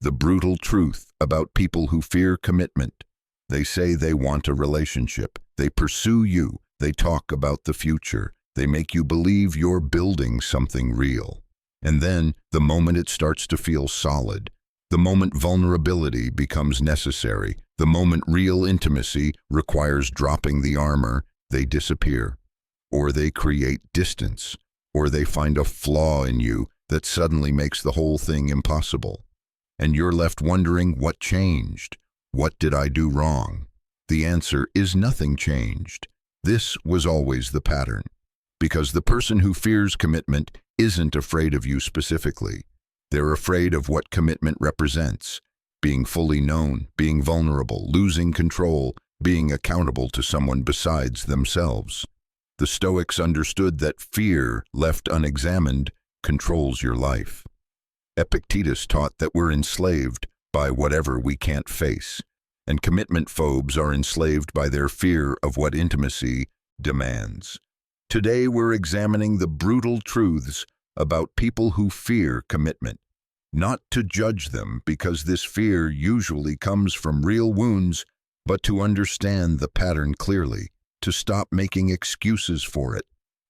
The brutal truth about people who fear commitment. They say they want a relationship. They pursue you. They talk about the future. They make you believe you're building something real. And then, the moment it starts to feel solid, the moment vulnerability becomes necessary, the moment real intimacy requires dropping the armor, they disappear. Or they create distance. Or they find a flaw in you that suddenly makes the whole thing impossible. And you're left wondering what changed. What did I do wrong? The answer is nothing changed. This was always the pattern. Because the person who fears commitment isn't afraid of you specifically. They're afraid of what commitment represents. Being fully known, being vulnerable, losing control, being accountable to someone besides themselves. The Stoics understood that fear, left unexamined, controls your life. Epictetus taught that we're enslaved by whatever we can't face, and commitment phobes are enslaved by their fear of what intimacy demands. Today we're examining the brutal truths about people who fear commitment, not to judge them because this fear usually comes from real wounds, but to understand the pattern clearly, to stop making excuses for it,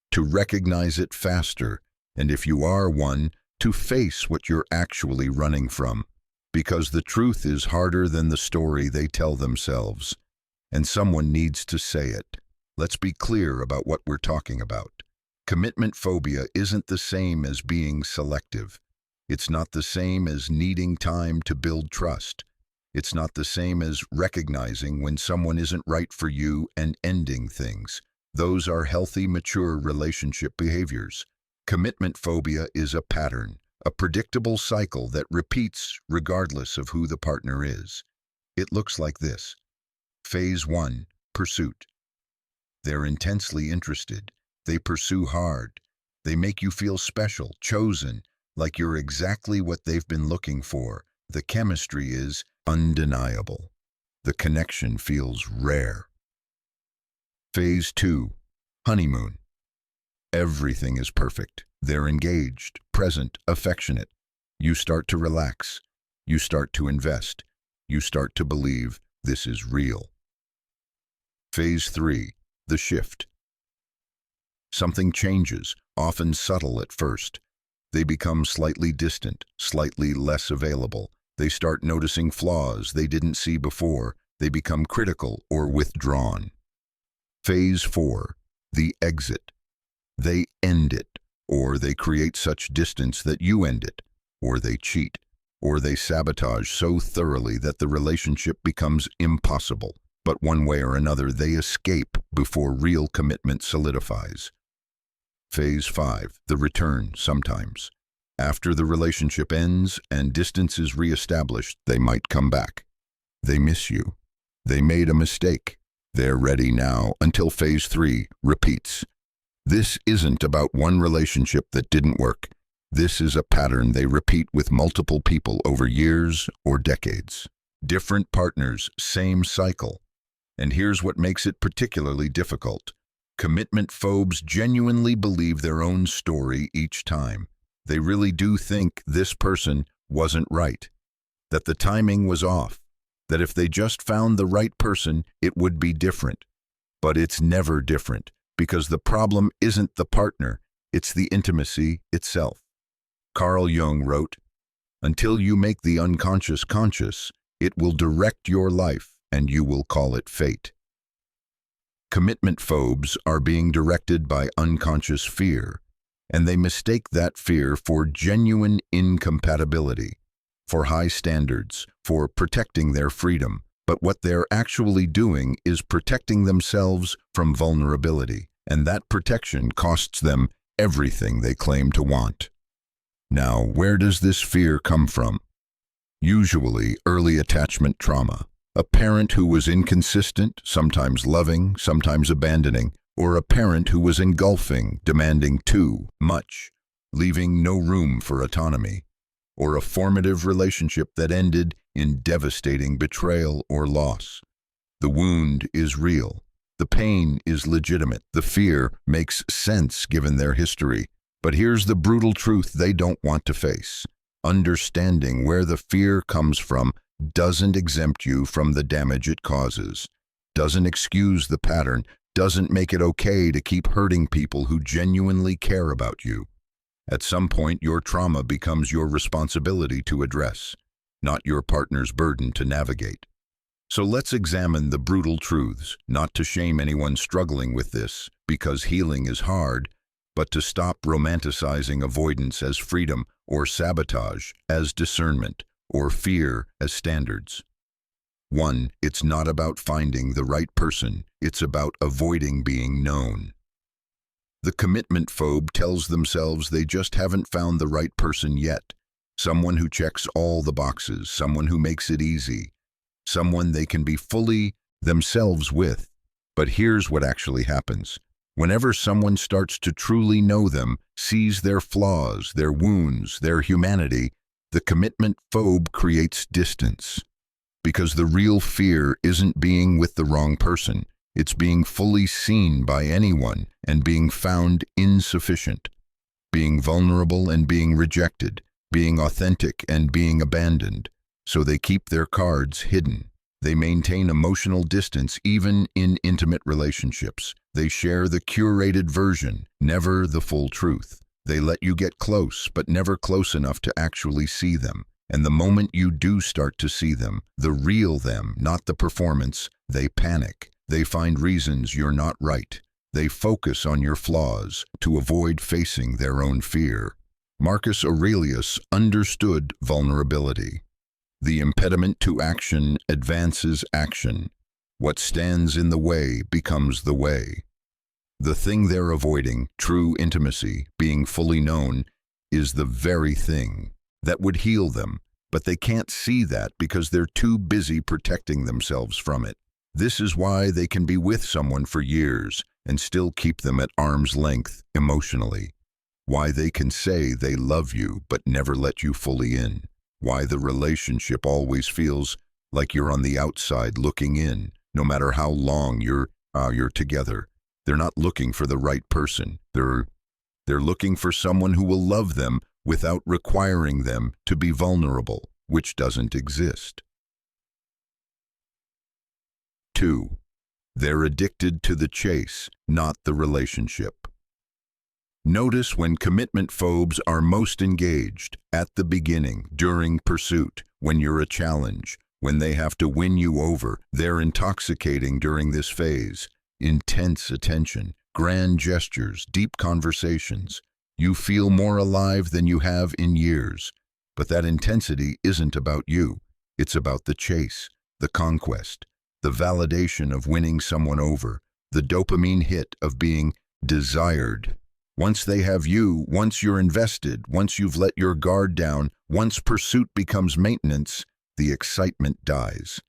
to recognize it faster, and if you are one, to face what you're actually running from, because the truth is harder than the story they tell themselves, and someone needs to say it. Let's be clear about what we're talking about. Commitment phobia isn't the same as being selective. It's not the same as needing time to build trust. It's not the same as recognizing when someone isn't right for you and ending things. Those are healthy, mature relationship behaviors. Commitment phobia is a pattern, a predictable cycle that repeats regardless of who the partner is. It looks like this. Phase 1, pursuit. They're intensely interested. They pursue hard. They make you feel special, chosen, like you're exactly what they've been looking for. The chemistry is undeniable. The connection feels rare. Phase 2, honeymoon. Everything is perfect. They're engaged, present, affectionate. You start to relax. You start to invest. You start to believe this is real. Phase 3, the shift. Something changes, often subtle at first. They become slightly distant, slightly less available. They start noticing flaws they didn't see before. They become critical or withdrawn. Phase 4, the exit. They end it, or they create such distance that you end it, or they cheat, or they sabotage so thoroughly that the relationship becomes impossible. But one way or another, they escape before real commitment solidifies. Phase 5, the return sometimes. After the relationship ends and distance is reestablished, they might come back. They miss you. They made a mistake. They're ready now until phase 3 repeats. This isn't about one relationship that didn't work. This is a pattern they repeat with multiple people over years or decades. Different partners, same cycle. And here's what makes it particularly difficult. Commitment phobes genuinely believe their own story each time. They really do think this person wasn't right, that the timing was off, that if they just found the right person, it would be different. But it's never different, because the problem isn't the partner, it's the intimacy itself. Carl Jung wrote, "Until you make the unconscious conscious, it will direct your life, and you will call it fate." Commitment phobes are being directed by unconscious fear, and they mistake that fear for genuine incompatibility, for high standards, for protecting their freedom. But what they're actually doing is protecting themselves from vulnerability, and that protection costs them everything they claim to want. Now, where does this fear come from? Usually, early attachment trauma. A parent who was inconsistent, sometimes loving, sometimes abandoning, or a parent who was engulfing, demanding too much, leaving no room for autonomy, or a formative relationship that ended in devastating betrayal or loss. The wound is real. The pain is legitimate. The fear makes sense given their history. But here's the brutal truth they don't want to face. Understanding where the fear comes from doesn't exempt you from the damage it causes, doesn't excuse the pattern, doesn't make it okay to keep hurting people who genuinely care about you. At some point, your trauma becomes your responsibility to address, not your partner's burden to navigate. So let's examine the brutal truths, not to shame anyone struggling with this, because healing is hard, but to stop romanticizing avoidance as freedom or sabotage as discernment or fear as standards. 1. It's not about finding the right person, it's about avoiding being known. The commitment phobe tells themselves they just haven't found the right person yet, someone who checks all the boxes, someone who makes it easy, someone they can be fully themselves with. But here's what actually happens. Whenever someone starts to truly know them, sees their flaws, their wounds, their humanity, the commitment phobe creates distance. Because the real fear isn't being with the wrong person, it's being fully seen by anyone and being found insufficient, being vulnerable and being rejected, being authentic and being abandoned. So they keep their cards hidden. They maintain emotional distance even in intimate relationships. They share the curated version, never the full truth. They let you get close, but never close enough to actually see them. And the moment you do start to see them, the real them, not the performance, they panic. They find reasons you're not right. They focus on your flaws to avoid facing their own fear. Marcus Aurelius understood vulnerability. The impediment to action advances action. What stands in the way becomes the way. The thing they're avoiding, true intimacy, being fully known, is the very thing that would heal them, but they can't see that because they're too busy protecting themselves from it. This is why they can be with someone for years and still keep them at arm's length emotionally. Why they can say they love you but never let you fully in. Why the relationship always feels like you're on the outside looking in, no matter how long you're together. They're not looking for the right person. They're looking for someone who will love them without requiring them to be vulnerable, which doesn't exist. 2. They're addicted to the chase, not the relationship. Notice when commitment phobes are most engaged, at the beginning, during pursuit, when you're a challenge, when they have to win you over. They're intoxicating during this phase. Intense attention, grand gestures, deep conversations. You feel more alive than you have in years. But that intensity isn't about you. It's about the chase, the conquest, the validation of winning someone over, the dopamine hit of being desired. Once they have you, once you're invested, once you've let your guard down, once pursuit becomes maintenance, the excitement dies.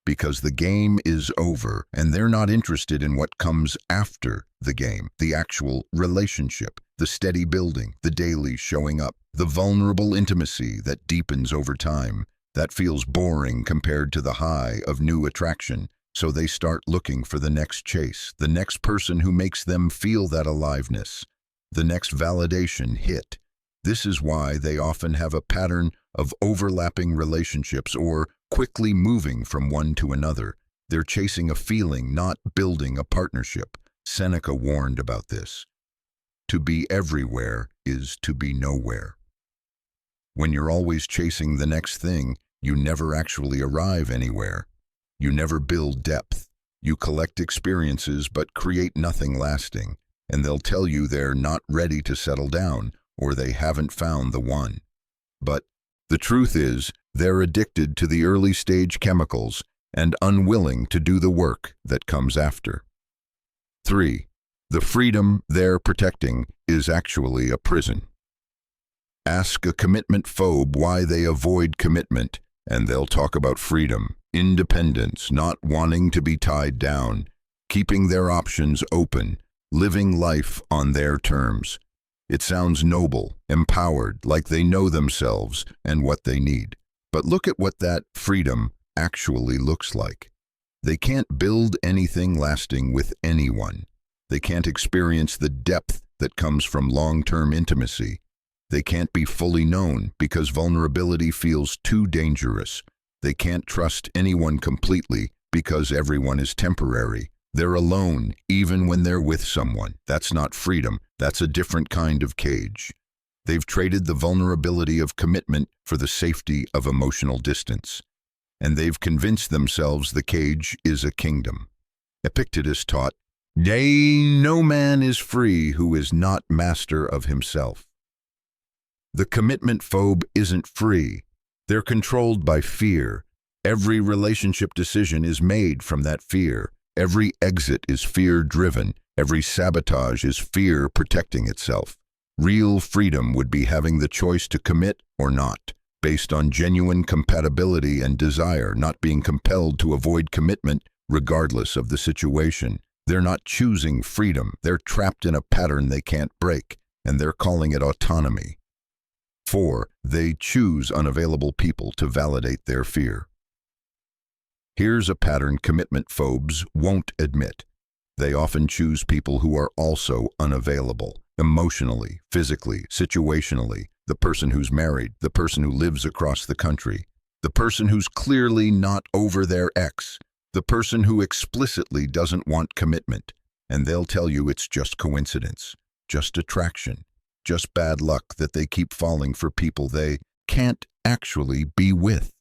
Because the game is over, and they're not interested in what comes after the game, the actual relationship, the steady building, the daily showing up, the vulnerable intimacy that deepens over time. That feels boring compared to the high of new attraction, so they start looking for the next chase, the next person who makes them feel that aliveness, the next validation hit. This is why they often have a pattern of overlapping relationships or quickly moving from one to another. They're chasing a feeling, not building a partnership. Seneca warned about this. To be everywhere is to be nowhere. When you're always chasing the next thing, you never actually arrive anywhere. You never build depth. You collect experiences but create nothing lasting. And they'll tell you they're not ready to settle down or they haven't found the one. But the truth is, they're addicted to the early stage chemicals and unwilling to do the work that comes after. 3. The freedom they're protecting is actually a prison. Ask a commitment phobe why they avoid commitment, and they'll talk about freedom, independence, not wanting to be tied down, keeping their options open, living life on their terms. It sounds noble, empowered, like they know themselves and what they need. But look at what that freedom actually looks like. They can't build anything lasting with anyone. They can't experience the depth that comes from long-term intimacy. They can't be fully known because vulnerability feels too dangerous. They can't trust anyone completely because everyone is temporary. They're alone even when they're with someone. That's not freedom. That's a different kind of cage. They've traded the vulnerability of commitment for the safety of emotional distance. And they've convinced themselves the cage is a kingdom. Epictetus taught, no man is free who is not master of himself." The commitment phobe isn't free. They're controlled by fear. Every relationship decision is made from that fear. Every exit is fear-driven. Every sabotage is fear protecting itself. Real freedom would be having the choice to commit or not, based on genuine compatibility and desire, not being compelled to avoid commitment regardless of the situation. They're not choosing freedom. They're trapped in a pattern they can't break, and they're calling it autonomy. 4. They choose unavailable people to validate their fear. Here's a pattern commitment phobes won't admit. They often choose people who are also unavailable, emotionally, physically, situationally. The person who's married, the person who lives across the country, the person who's clearly not over their ex, the person who explicitly doesn't want commitment. And they'll tell you it's just coincidence, just attraction, just bad luck that they keep falling for people they can't actually be with.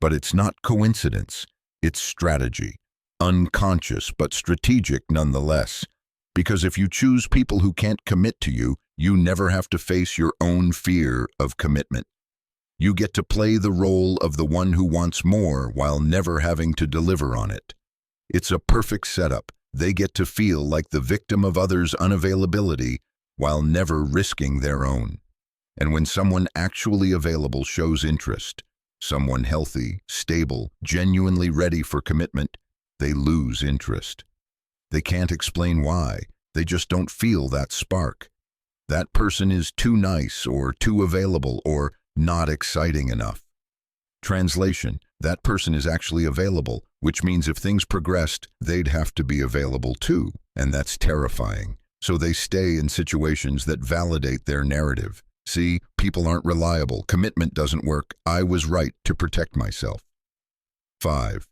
But it's not coincidence, it's strategy, unconscious but strategic nonetheless. Because if you choose people who can't commit to you, you never have to face your own fear of commitment. You get to play the role of the one who wants more while never having to deliver on it. It's a perfect setup. They get to feel like the victim of others' unavailability while never risking their own. And when someone actually available shows interest, someone healthy, stable, genuinely ready for commitment, they lose interest. They can't explain why. They just don't feel that spark. That person is too nice or too available or not exciting enough. Translation: that person is actually available, which means if things progressed, they'd have to be available too, and that's terrifying. So they stay in situations that validate their narrative. See, people aren't reliable, commitment doesn't work, I was right to protect myself. 5.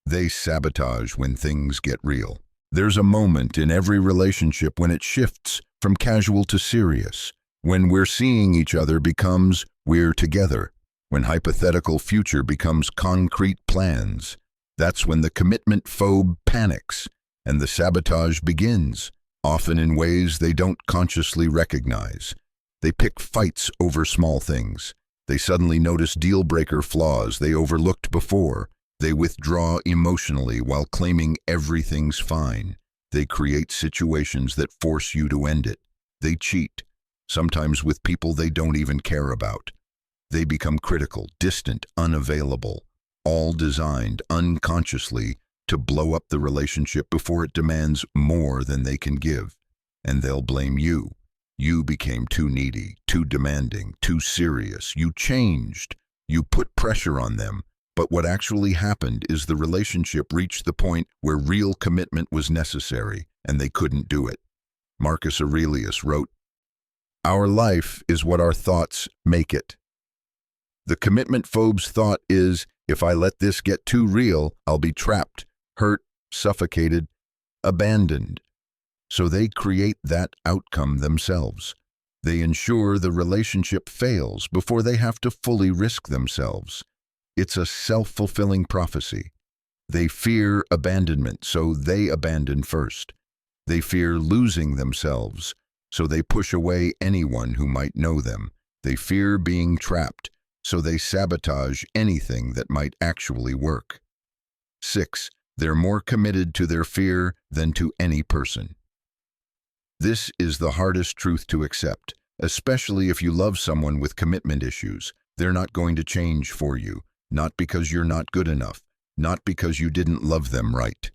They sabotage when things get real. There's a moment in every relationship when it shifts from casual to serious, when we're seeing each other becomes we're together, when hypothetical future becomes concrete plans. That's when the commitment phobe panics and the sabotage begins, often in ways they don't consciously recognize. They pick fights over small things. They suddenly notice deal-breaker flaws they overlooked before. They withdraw emotionally while claiming everything's fine. They create situations that force you to end it. They cheat, sometimes with people they don't even care about. They become critical, distant, unavailable, all designed unconsciously to blow up the relationship before it demands more than they can give. And they'll blame you. You became too needy, too demanding, too serious. You changed. You put pressure on them. But what actually happened is the relationship reached the point where real commitment was necessary, and they couldn't do it. Marcus Aurelius wrote, "Our life is what our thoughts make it." The commitment phobe's thought is, if I let this get too real, I'll be trapped, hurt, suffocated, abandoned. So they create that outcome themselves. They ensure the relationship fails before they have to fully risk themselves. It's a self-fulfilling prophecy. They fear abandonment, so they abandon first. They fear losing themselves, so they push away anyone who might know them. They fear being trapped, so they sabotage anything that might actually work. 6. They're more committed to their fear than to any person. This is the hardest truth to accept, especially if you love someone with commitment issues. They're not going to change for you. Not because you're not good enough, not because you didn't love them right,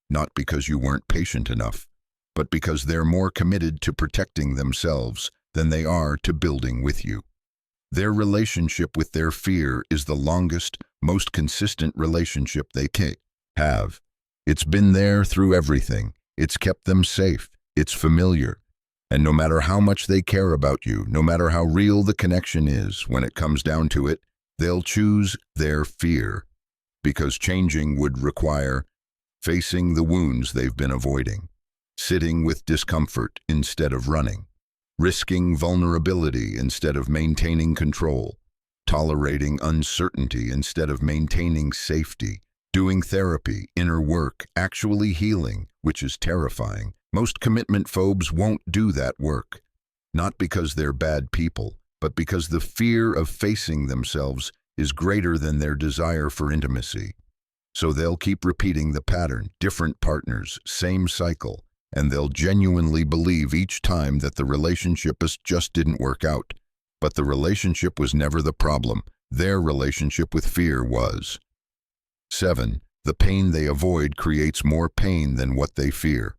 not because you weren't patient enough, but because they're more committed to protecting themselves than they are to building with you. Their relationship with their fear is the longest, most consistent relationship they can have. It's been there through everything. It's kept them safe. It's familiar. And no matter how much they care about you, no matter how real the connection is, when it comes down to it, they'll choose their fear, because changing would require facing the wounds they've been avoiding, sitting with discomfort instead of running, risking vulnerability instead of maintaining control, tolerating uncertainty instead of maintaining safety, doing therapy, inner work, actually healing, which is terrifying. Most commitment phobes won't do that work, not because they're bad people, but because the fear of facing themselves is greater than their desire for intimacy. So they'll keep repeating the pattern, different partners, same cycle, and they'll genuinely believe each time that the relationship just didn't work out. But the relationship was never the problem. Their relationship with fear was. 7. The pain they avoid creates more pain than what they fear.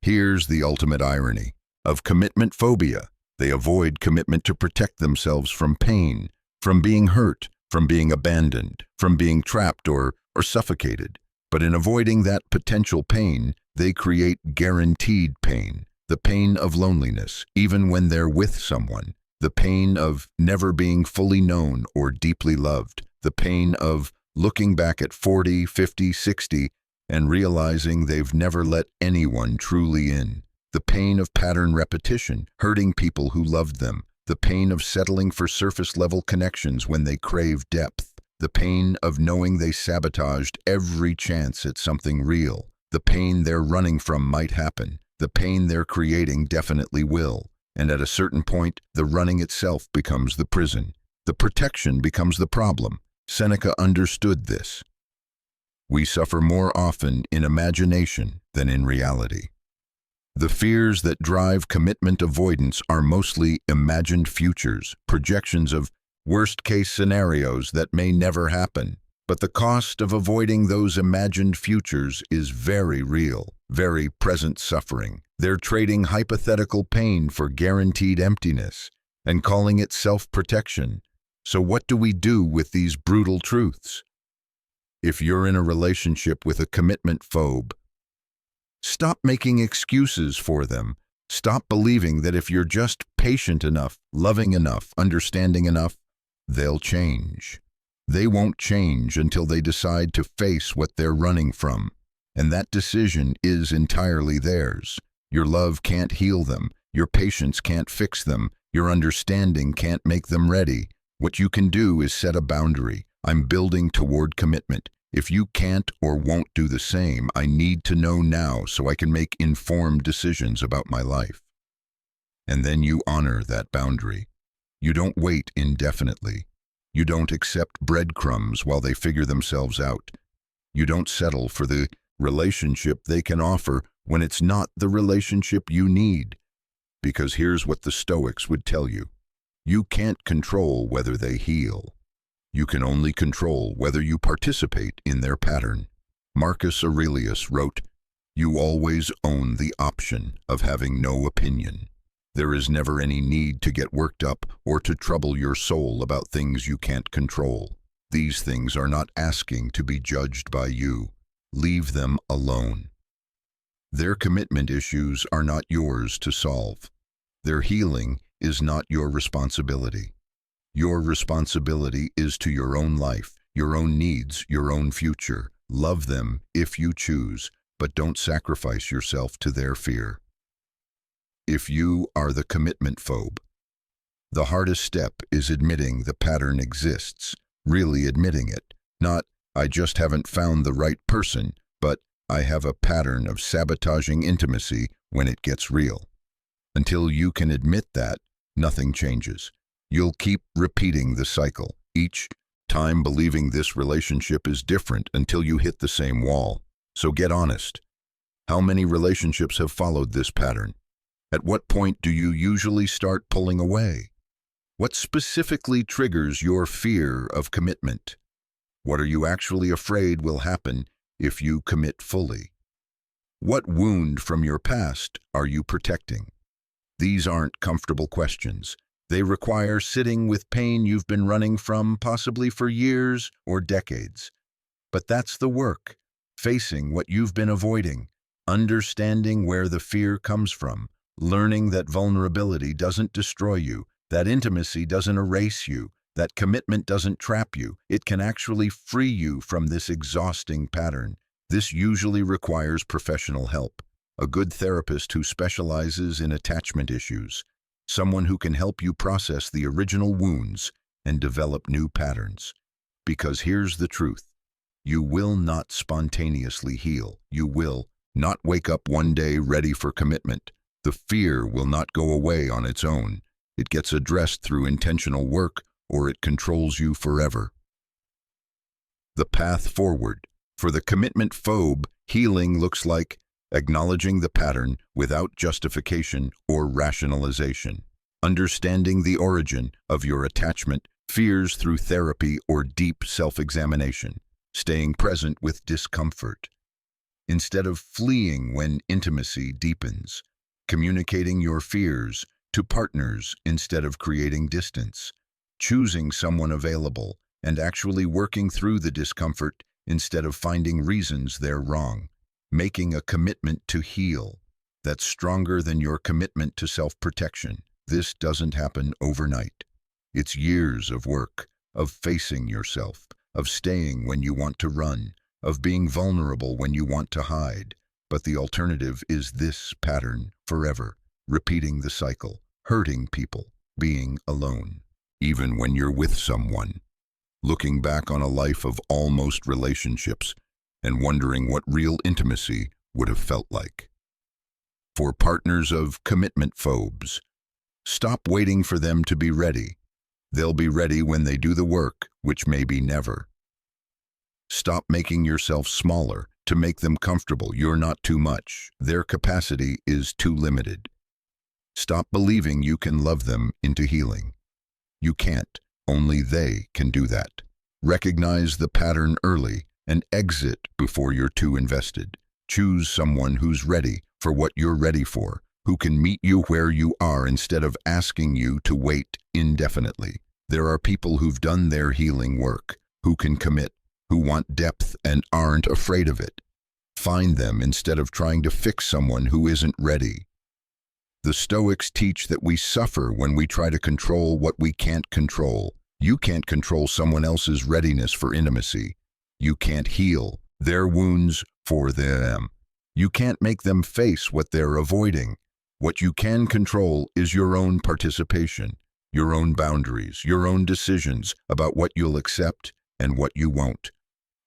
Here's the ultimate irony of commitment phobia. They avoid commitment to protect themselves from pain, from being hurt, from being abandoned, from being trapped or suffocated. But in avoiding that potential pain, they create guaranteed pain, the pain of loneliness, even when they're with someone, the pain of never being fully known or deeply loved, the pain of looking back at 40, 50, 60, and realizing they've never let anyone truly in, the pain of pattern repetition, hurting people who loved them, the pain of settling for surface-level connections when they crave depth, the pain of knowing they sabotaged every chance at something real, the pain they're running from might happen, the pain they're creating definitely will, and at a certain point, the running itself becomes the prison. The protection becomes the problem. Seneca understood this. We suffer more often in imagination than in reality. The fears that drive commitment avoidance are mostly imagined futures, projections of worst-case scenarios that may never happen. But the cost of avoiding those imagined futures is very real, very present suffering. They're trading hypothetical pain for guaranteed emptiness and calling it self-protection. So what do we do with these brutal truths? If you're in a relationship with a commitment phobe, stop making excuses for them. Stop believing that if you're just patient enough, loving enough, understanding enough, they'll change. They won't change until they decide to face what they're running from. And that decision is entirely theirs. Your love can't heal them. Your patience can't fix them. Your understanding can't make them ready. What you can do is set a boundary. I'm building toward commitment. If you can't or won't do the same, I need to know now so I can make informed decisions about my life. And then you honor that boundary. You don't wait indefinitely. You don't accept breadcrumbs while they figure themselves out. You don't settle for the relationship they can offer when it's not the relationship you need. Because here's what the Stoics would tell you. You can't control whether they heal. You can only control whether you participate in their pattern. Marcus Aurelius wrote, "You always own the option of having no opinion. There is never any need to get worked up or to trouble your soul about things you can't control. These things are not asking to be judged by you. Leave them alone. Their commitment issues are not yours to solve. Their healing is not your responsibility. Your responsibility is to your own life, your own needs, your own future. Love them if you choose, but don't sacrifice yourself to their fear." If you are the commitment phobe, the hardest step is admitting the pattern exists, really admitting it. Not, "I just haven't found the right person," but "I have a pattern of sabotaging intimacy when it gets real." Until you can admit that, nothing changes. You'll keep repeating the cycle, each time believing this relationship is different until you hit the same wall. So get honest. How many relationships have followed this pattern? At what point do you usually start pulling away? What specifically triggers your fear of commitment? What are you actually afraid will happen if you commit fully? What wound from your past are you protecting? These aren't comfortable questions. They require sitting with pain you've been running from, possibly for years or decades. But that's the work, facing what you've been avoiding, understanding where the fear comes from, Learning that vulnerability doesn't destroy you, that intimacy doesn't erase you, that commitment doesn't trap you. It can actually free you from this exhausting pattern. This usually requires professional help, a good therapist who specializes in attachment issues, someone who can help you process the original wounds and develop new patterns. Because here's the truth. You will not spontaneously heal. You will not wake up one day ready for commitment. The fear will not go away on its own. It gets addressed through intentional work, or it controls you forever. The path forward. For the commitment phobe, healing looks like acknowledging the pattern without justification or rationalization, understanding the origin of your attachment fears through therapy or deep self-examination, staying present with discomfort, instead of fleeing when intimacy deepens, communicating your fears to partners instead of creating distance, choosing someone available and actually working through the discomfort instead of finding reasons they're wrong, making a commitment to heal that's stronger than your commitment to self-protection. This doesn't happen overnight. It's years of work, of facing yourself, of staying when you want to run, of being vulnerable when you want to hide. But the alternative is this pattern forever, repeating the cycle, hurting people, being alone, even when you're with someone, looking back on a life of almost relationships and wondering what real intimacy would have felt like. For partners of commitment phobes, stop waiting for them to be ready. They'll be ready when they do the work, which may be never. Stop making yourself smaller to make them comfortable. You're not too much. Their capacity is too limited. Stop believing you can love them into healing. You can't. Only they can do that. Recognize the pattern early and exit before you're too invested. Choose someone who's ready for what you're ready for, who can meet you where you are instead of asking you to wait indefinitely. There are people who've done their healing work, who can commit, who want depth and aren't afraid of it. Find them instead of trying to fix someone who isn't ready. The Stoics teach that we suffer when we try to control what we can't control. You can't control someone else's readiness for intimacy. You can't heal their wounds for them. You can't make them face what they're avoiding. What you can control is your own participation, your own boundaries, your own decisions about what you'll accept and what you won't.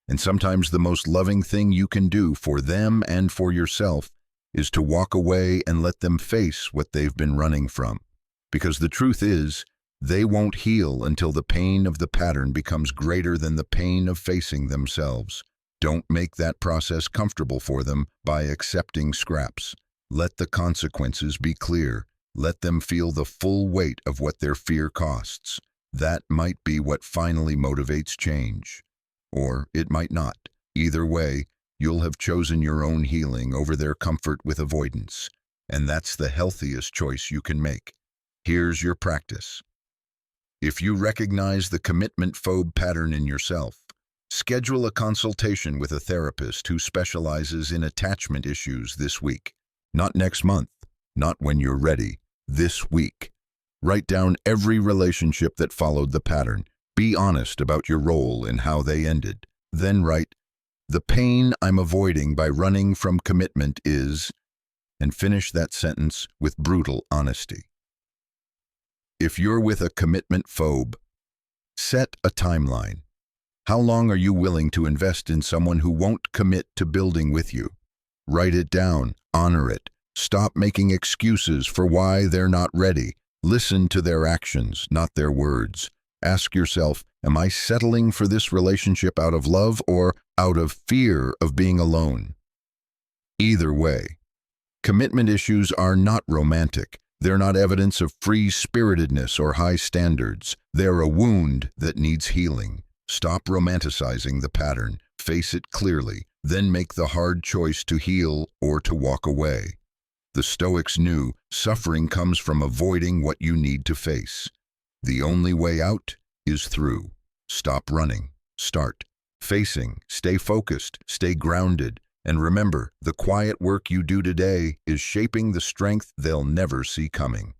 And sometimes the most loving thing you can do for them and for yourself is to walk away and let them face what they've been running from. Because the truth is, they won't heal until the pain of the pattern becomes greater than the pain of facing themselves. Don't make that process comfortable for them by accepting scraps. Let the consequences be clear. Let them feel the full weight of what their fear costs. That might be what finally motivates change. Or it might not. Either way, you'll have chosen your own healing over their comfort with avoidance. And that's the healthiest choice you can make. Here's your practice. If you recognize the commitment phobe pattern in yourself, schedule a consultation with a therapist who specializes in attachment issues this week. Not next month, not when you're ready, this week. Write down every relationship that followed the pattern. Be honest about your role in how they ended. Then write, "The pain I'm avoiding by running from commitment is," and finish that sentence with brutal honesty. If you're with a commitment phobe, set a timeline. How long are you willing to invest in someone who won't commit to building with you? Write it down, honor it. Stop making excuses for why they're not ready. Listen to their actions, not their words. Ask yourself, am I settling for this relationship out of love or out of fear of being alone? Either way, commitment issues are not romantic. They're not evidence of free-spiritedness or high standards. They're a wound that needs healing. Stop romanticizing the pattern. Face it clearly. Then make the hard choice to heal or to walk away. The Stoics knew suffering comes from avoiding what you need to face. The only way out is through. Stop running. Start facing. Stay focused. Stay grounded. And remember, the quiet work you do today is shaping the strength they'll never see coming.